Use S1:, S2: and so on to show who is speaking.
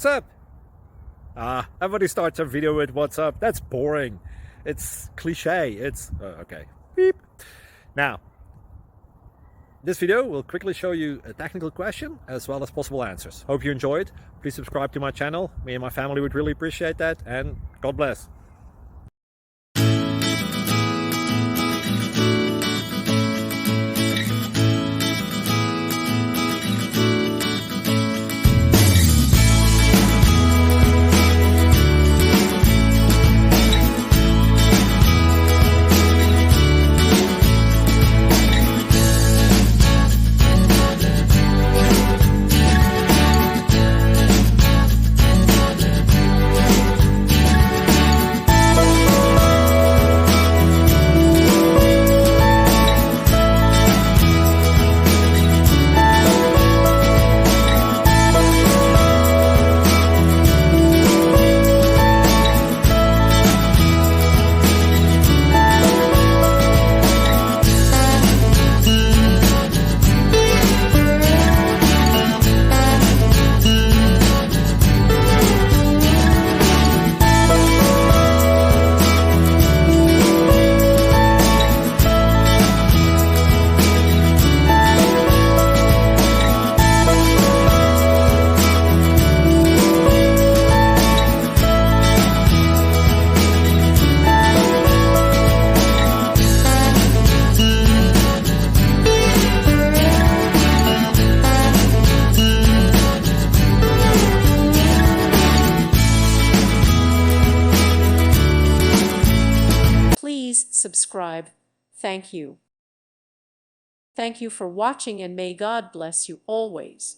S1: what's up? Everybody starts a video with what's up. That's boring. It's cliche. It's okay. Beep. Now, this video will quickly show you a technical question as well as possible answers. Hope you enjoyed. Please subscribe to my channel. Me and my family would really appreciate that, and God bless.
S2: Please subscribe. Thank you. Thank you for watching, and may God bless you always.